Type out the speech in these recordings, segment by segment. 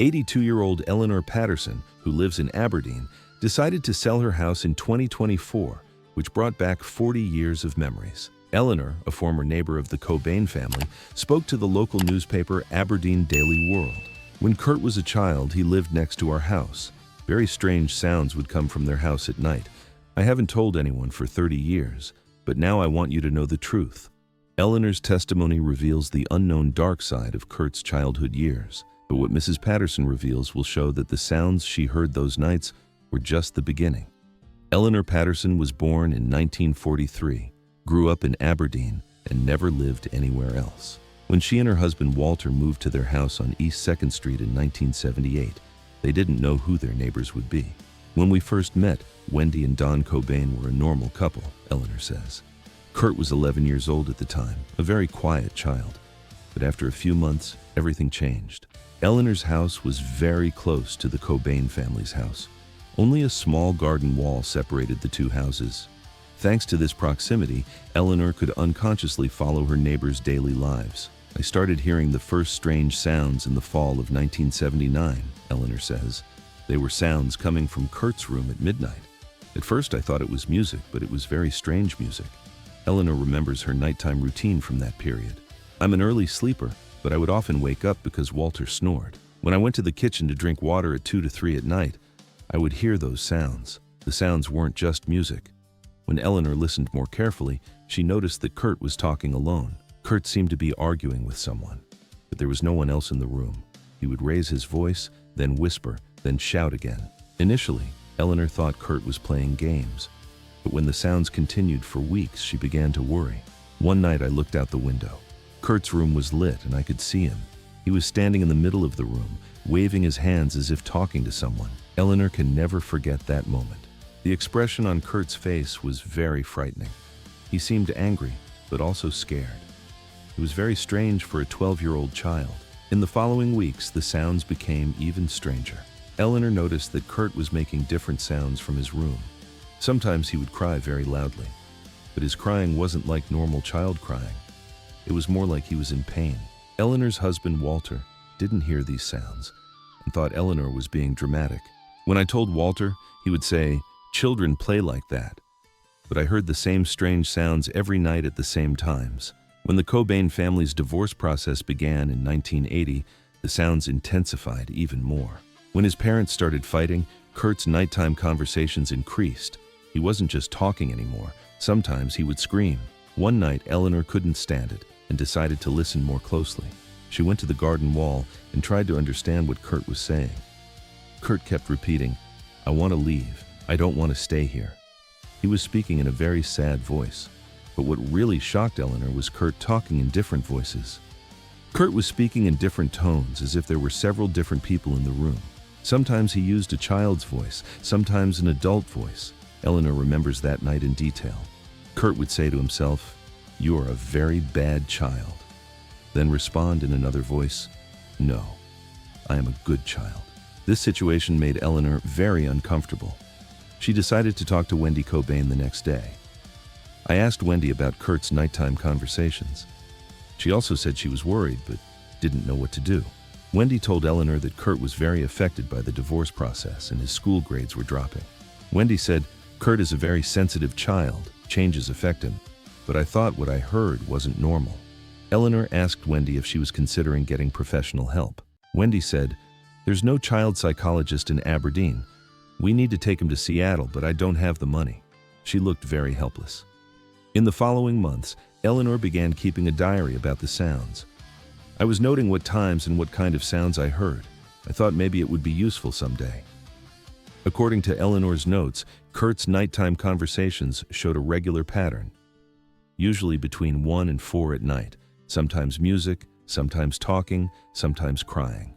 82-year-old Eleanor Patterson, who lives in Aberdeen, decided to sell her house in 2024, which brought back 40 years of memories. Eleanor, a former neighbor of the Cobain family, spoke to the local newspaper Aberdeen Daily World. When Kurt was a child, he lived next to our house. Very strange sounds would come from their house at night. I haven't told anyone for 30 years, but now I want you to know the truth. Eleanor's testimony reveals the unknown dark side of Kurt's childhood years, but what Mrs. Patterson reveals will show that the sounds she heard those nights were just the beginning. Eleanor Patterson was born in 1943, grew up in Aberdeen, and never lived anywhere else. When she and her husband Walter moved to their house on East 2nd Street in 1978, they didn't know who their neighbors would be. When we first met, Wendy and Don Cobain were a normal couple, Eleanor says. Kurt was 11 years old at the time, a very quiet child. But after a few months, everything changed. Eleanor's house was very close to the Cobain family's house. Only a small garden wall separated the two houses. Thanks to this proximity, Eleanor could unconsciously follow her neighbors' daily lives. I started hearing the first strange sounds in the fall of 1979, Eleanor says. They were sounds coming from Kurt's room at midnight. At first I thought it was music, but it was very strange music. Eleanor remembers her nighttime routine from that period. I'm an early sleeper, but I would often wake up because Walter snored. When I went to the kitchen to drink water at 2 to 3 at night, I would hear those sounds. The sounds weren't just music. When Eleanor listened more carefully, she noticed that Kurt was talking alone. Kurt seemed to be arguing with someone, but there was no one else in the room. He would raise his voice, then whisper, then shout again. Initially, Eleanor thought Kurt was playing games, but when the sounds continued for weeks, she began to worry. One night I looked out the window. Kurt's room was lit and I could see him. He was standing in the middle of the room, waving his hands as if talking to someone. Eleanor can never forget that moment. The expression on Kurt's face was very frightening. He seemed angry, but also scared. It was very strange for a 12-year-old child. In the following weeks, the sounds became even stranger. Eleanor noticed that Kurt was making different sounds from his room. Sometimes he would cry very loudly, but his crying wasn't like normal child crying. It was more like he was in pain. Eleanor's husband, Walter, didn't hear these sounds and thought Eleanor was being dramatic. When I told Walter, he would say, "Children play like that." But I heard the same strange sounds every night at the same times. When the Cobain family's divorce process began in 1980, the sounds intensified even more. When his parents started fighting, Kurt's nighttime conversations increased. He wasn't just talking anymore. Sometimes he would scream. One night, Eleanor couldn't stand it and decided to listen more closely. She went to the garden wall and tried to understand what Kurt was saying. Kurt kept repeating, "I want to leave. I don't want to stay here." He was speaking in a very sad voice. But what really shocked Eleanor was Kurt talking in different voices. Kurt was speaking in different tones, as if there were several different people in the room. Sometimes he used a child's voice, sometimes an adult voice. Eleanor remembers that night in detail. Kurt would say to himself, "You are a very bad child." Then respond in another voice, "No, I am a good child." This situation made Eleanor very uncomfortable. She decided to talk to Wendy Cobain the next day. I asked Wendy about Kurt's nighttime conversations. She also said she was worried, but didn't know what to do. Wendy told Eleanor that Kurt was very affected by the divorce process and his school grades were dropping. Wendy said, "Kurt is a very sensitive child. Changes affect him. But I thought what I heard wasn't normal." Eleanor asked Wendy if she was considering getting professional help. Wendy said, "There's no child psychologist in Aberdeen. We need to take him to Seattle, but I don't have the money." She looked very helpless. In the following months, Eleanor began keeping a diary about the sounds. I was noting what times and what kind of sounds I heard. I thought maybe it would be useful someday. According to Eleanor's notes, Kurt's nighttime conversations showed a regular pattern, usually between 1 and 4 at night, sometimes music, sometimes talking, sometimes crying.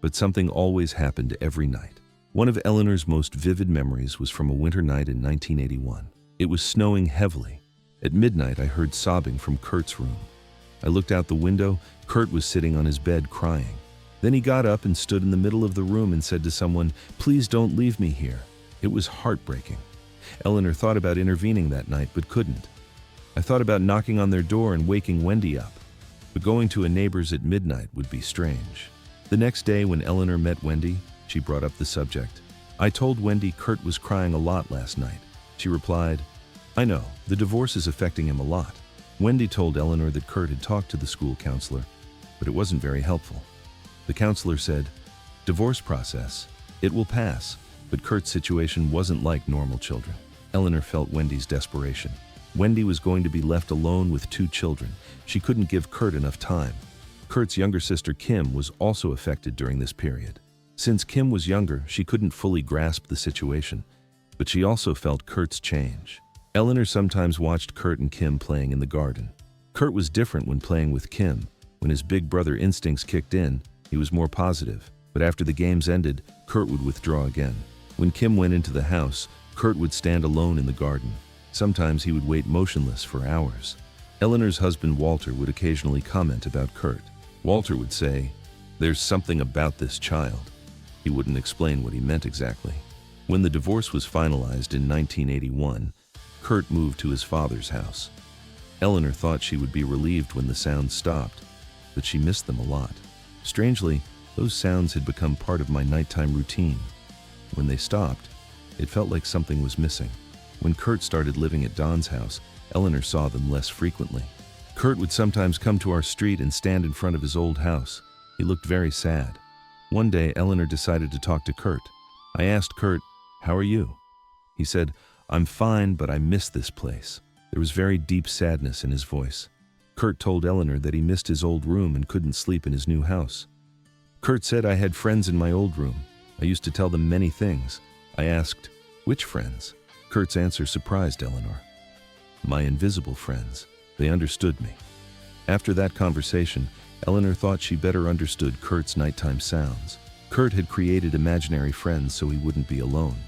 But something always happened every night. One of Eleanor's most vivid memories was from a winter night in 1981. It was snowing heavily. At midnight, I heard sobbing from Kurt's room. I looked out the window. Kurt was sitting on his bed crying. Then he got up and stood in the middle of the room and said to someone, "Please don't leave me here." It was heartbreaking. Eleanor thought about intervening that night, but couldn't. I thought about knocking on their door and waking Wendy up, but going to a neighbor's at midnight would be strange. The next day when Eleanor met Wendy, she brought up the subject. "I told Wendy Kurt was crying a lot last night." She replied, "I know, the divorce is affecting him a lot." Wendy told Eleanor that Kurt had talked to the school counselor, but it wasn't very helpful. The counselor said, "Divorce process, it will pass," but Kurt's situation wasn't like normal children. Eleanor felt Wendy's desperation. Wendy was going to be left alone with 2 children. She couldn't give Kurt enough time. Kurt's younger sister Kim was also affected during this period. Since Kim was younger, she couldn't fully grasp the situation, but she also felt Kurt's change. Eleanor sometimes watched Kurt and Kim playing in the garden. Kurt was different when playing with Kim. When his big brother instincts kicked in, he was more positive, but after the games ended, Kurt would withdraw again. When Kim went into the house, Kurt would stand alone in the garden. Sometimes he would wait motionless for hours. Eleanor's husband Walter would occasionally comment about Kurt. Walter would say, "There's something about this child." He wouldn't explain what he meant exactly. When the divorce was finalized in 1981, Kurt moved to his father's house. Eleanor thought she would be relieved when the sounds stopped, but she missed them a lot. Strangely, those sounds had become part of my nighttime routine. When they stopped, it felt like something was missing. When Kurt started living at Don's house, Eleanor saw them less frequently. Kurt would sometimes come to our street and stand in front of his old house. He looked very sad. One day, Eleanor decided to talk to Kurt. I asked Kurt, "How are you?" He said, "I'm fine, but I miss this place." There was very deep sadness in his voice. Kurt told Eleanor that he missed his old room and couldn't sleep in his new house. Kurt said, "I had friends in my old room. I used to tell them many things." I asked, "Which friends?" Kurt's answer surprised Eleanor. "My invisible friends. They understood me." After that conversation, Eleanor thought she better understood Kurt's nighttime sounds. Kurt had created imaginary friends so he wouldn't be alone.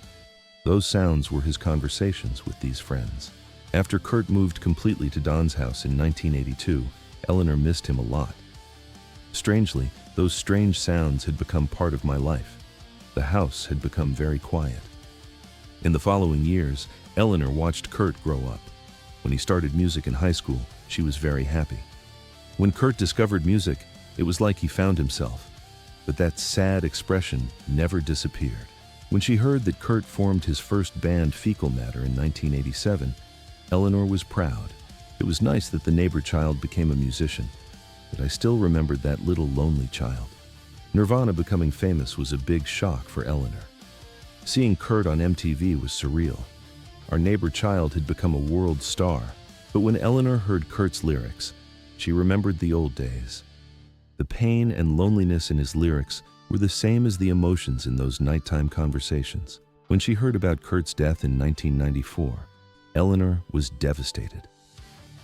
Those sounds were his conversations with these friends. After Kurt moved completely to Don's house in 1982, Eleanor missed him a lot. Strangely, those strange sounds had become part of my life. The house had become very quiet. In the following years, Eleanor watched Kurt grow up. When he started music in high school, she was very happy. When Kurt discovered music, it was like he found himself. But that sad expression never disappeared. When she heard that Kurt formed his first band, Fecal Matter, in 1987, Eleanor was proud. It was nice that the neighbor child became a musician, but I still remembered that little lonely child. Nirvana becoming famous was a big shock for Eleanor. Seeing Kurt on MTV was surreal. Our neighbor child had become a world star, but when Eleanor heard Kurt's lyrics, she remembered the old days. The pain and loneliness in his lyrics were the same as the emotions in those nighttime conversations. When she heard about Kurt's death in 1994, Eleanor was devastated.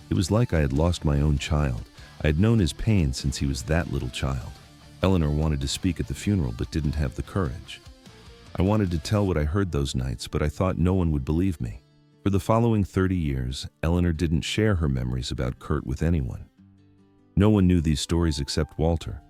It was like I had lost my own child. I had known his pain since he was that little child. Eleanor wanted to speak at the funeral but didn't have the courage. I wanted to tell what I heard those nights, but I thought no one would believe me. For the following 30 years, Eleanor didn't share her memories about Kurt with anyone. No one knew these stories except Walter.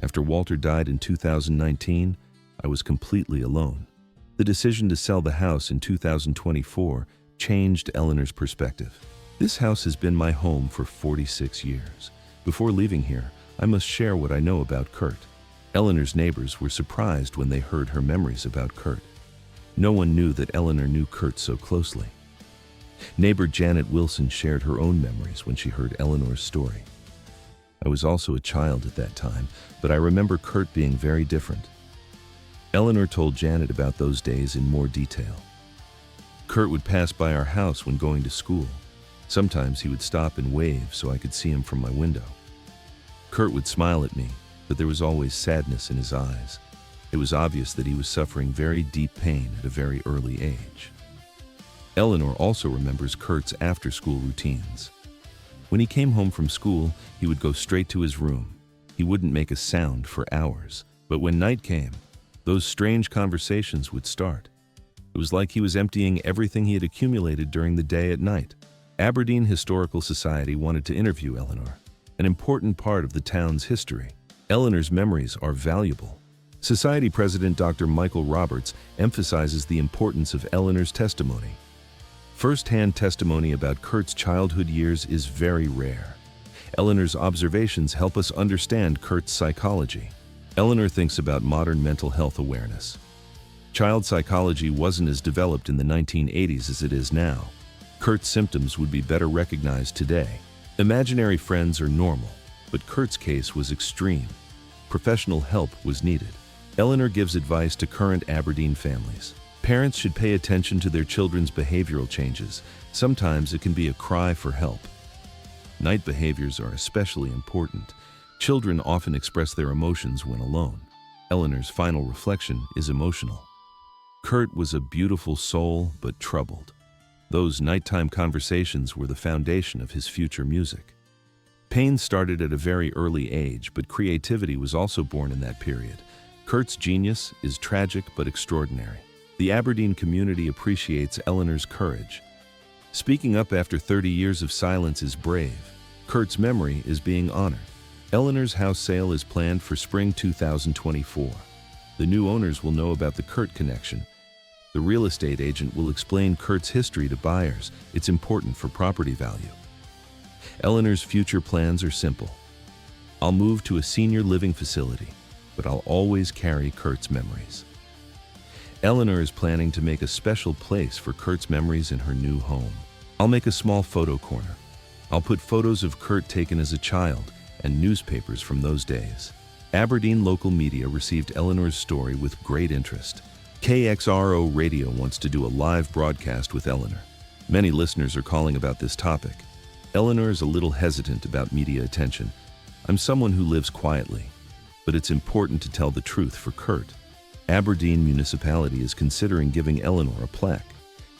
After Walter died in 2019, I was completely alone. The decision to sell the house in 2024 changed Eleanor's perspective. This house has been my home for 46 years. Before leaving here, I must share what I know about Kurt. Eleanor's neighbors were surprised when they heard her memories about Kurt. No one knew that Eleanor knew Kurt so closely. Neighbor Janet Wilson shared her own memories when she heard Eleanor's story. I was also a child at that time, but I remember Kurt being very different. Eleanor told Janet about those days in more detail. Kurt would pass by our house when going to school. Sometimes he would stop and wave so I could see him from my window. Kurt would smile at me, but there was always sadness in his eyes. It was obvious that he was suffering very deep pain at a very early age. Eleanor also remembers Kurt's after-school routines. When he came home from school, he would go straight to his room. He wouldn't make a sound for hours, but when night came, those strange conversations would start. It was like he was emptying everything he had accumulated during the day at night. Aberdeen Historical Society wanted to interview Eleanor, an important part of the town's history. Eleanor's memories are valuable. Society President Dr. Michael Roberts emphasizes the importance of Eleanor's testimony. First-hand testimony about Kurt's childhood years is very rare. Eleanor's observations help us understand Kurt's psychology. Eleanor thinks about modern mental health awareness. Child psychology wasn't as developed in the 1980s as it is now. Kurt's symptoms would be better recognized today. Imaginary friends are normal, but Kurt's case was extreme. Professional help was needed. Eleanor gives advice to current Aberdeen families. Parents should pay attention to their children's behavioral changes. Sometimes it can be a cry for help. Night behaviors are especially important. Children often express their emotions when alone. Eleanor's final reflection is emotional. Kurt was a beautiful soul, but troubled. Those nighttime conversations were the foundation of his future music. Pain started at a very early age, but creativity was also born in that period. Kurt's genius is tragic but extraordinary. The Aberdeen community appreciates Eleanor's courage. Speaking up after 30 years of silence is brave. Kurt's memory is being honored. Eleanor's house sale is planned for spring 2024. The new owners will know about the Kurt connection. The real estate agent will explain Kurt's history to buyers. It's important for property value. Eleanor's future plans are simple. I'll move to a senior living facility, but I'll always carry Kurt's memories. Eleanor is planning to make a special place for Kurt's memories in her new home. I'll make a small photo corner. I'll put photos of Kurt taken as a child and newspapers from those days. Aberdeen local media received Eleanor's story with great interest. KXRO Radio wants to do a live broadcast with Eleanor. Many listeners are calling about this topic. Eleanor is a little hesitant about media attention. I'm someone who lives quietly, but it's important to tell the truth for Kurt. Aberdeen municipality is considering giving Eleanor a plaque.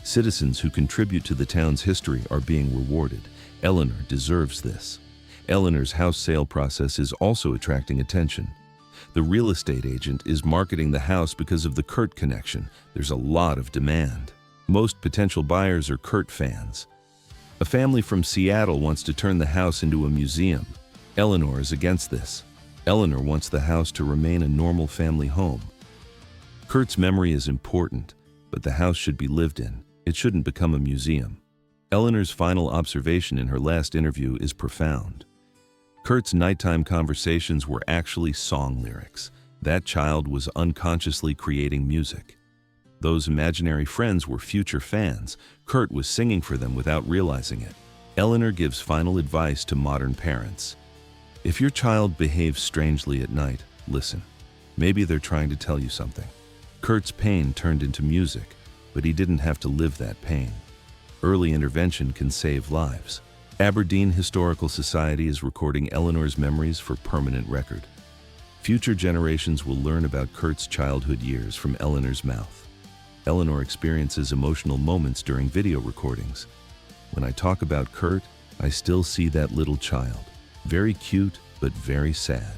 Citizens who contribute to the town's history are being rewarded. Eleanor deserves this. Eleanor's house sale process is also attracting attention. The real estate agent is marketing the house because of the Kurt connection. There's a lot of demand. Most potential buyers are Kurt fans. A family from Seattle wants to turn the house into a museum. Eleanor is against this. Eleanor wants the house to remain a normal family home. Kurt's memory is important, but the house should be lived in. It shouldn't become a museum. Eleanor's final observation in her last interview is profound. Kurt's nighttime conversations were actually song lyrics. That child was unconsciously creating music. Those imaginary friends were future fans. Kurt was singing for them without realizing it. Eleanor gives final advice to modern parents. If your child behaves strangely at night, listen. Maybe they're trying to tell you something. Kurt's pain turned into music, but he didn't have to live that pain. Early intervention can save lives. Aberdeen Historical Society is recording Eleanor's memories for permanent record. Future generations will learn about Kurt's childhood years from Eleanor's mouth. Eleanor experiences emotional moments during video recordings. When I talk about Kurt, I still see that little child. Very cute, but very sad.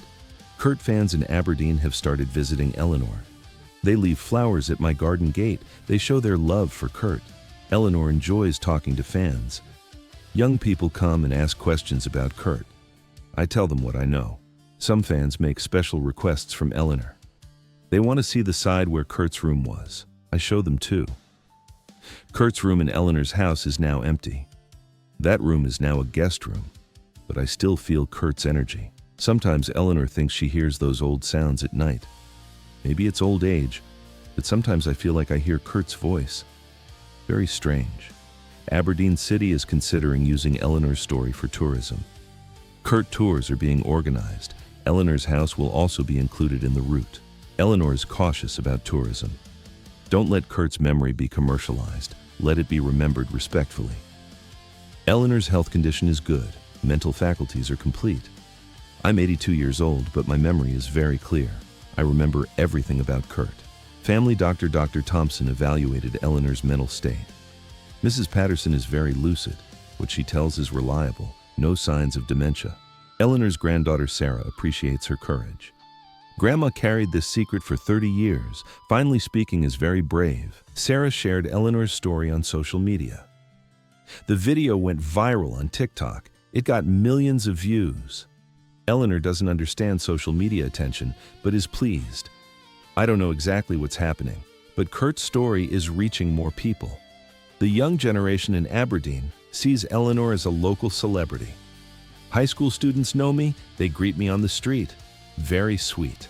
Kurt fans in Aberdeen have started visiting Eleanor. They leave flowers at my garden gate. They show their love for Kurt. Eleanor enjoys talking to fans. Young people come and ask questions about Kurt. I tell them what I know. Some fans make special requests from Eleanor. They want to see the side where Kurt's room was. I show them too. Kurt's room in Eleanor's house is now empty. That room is now a guest room, but I still feel Kurt's energy. Sometimes Eleanor thinks she hears those old sounds at night. Maybe it's old age, but sometimes I feel like I hear Kurt's voice. Very strange. Aberdeen City is considering using Eleanor's story for tourism. Kurt tours are being organized. Eleanor's house will also be included in the route. Eleanor is cautious about tourism. Don't let Kurt's memory be commercialized. Let it be remembered respectfully. Eleanor's health condition is good. Mental faculties are complete. I'm 82 years old, but my memory is very clear. I remember everything about Kurt. Family doctor Dr. Thompson evaluated Eleanor's mental state. Mrs. Patterson is very lucid. What she tells is reliable. No signs of dementia. Eleanor's granddaughter Sarah appreciates her courage. Grandma carried this secret for 30 years. Finally speaking is very brave. Sarah shared Eleanor's story on social media. The video went viral on TikTok. It got millions of views. Eleanor doesn't understand social media attention, but is pleased. I don't know exactly what's happening, but Kurt's story is reaching more people. The young generation in Aberdeen sees Eleanor as a local celebrity. High school students know me, they greet me on the street. Very sweet.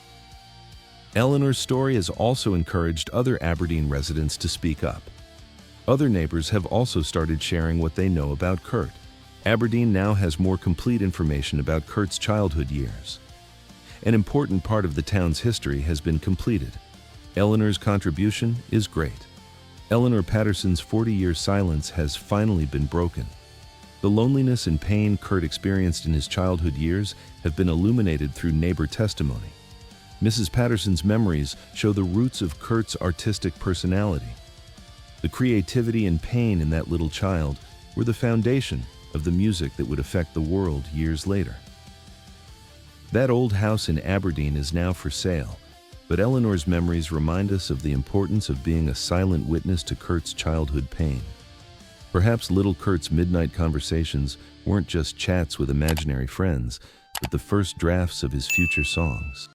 Eleanor's story has also encouraged other Aberdeen residents to speak up. Other neighbors have also started sharing what they know about Kurt. Aberdeen now has more complete information about Kurt's childhood years. An important part of the town's history has been completed. Eleanor's contribution is great. Eleanor Patterson's 40-year silence has finally been broken. The loneliness and pain Kurt experienced in his childhood years have been illuminated through neighbor testimony. Mrs. Patterson's memories show the roots of Kurt's artistic personality. The creativity and pain in that little child were the foundation of the music that would affect the world years later. That old house in Aberdeen is now for sale, but Eleanor's memories remind us of the importance of being a silent witness to Kurt's childhood pain. Perhaps little Kurt's midnight conversations weren't just chats with imaginary friends, but the first drafts of his future songs.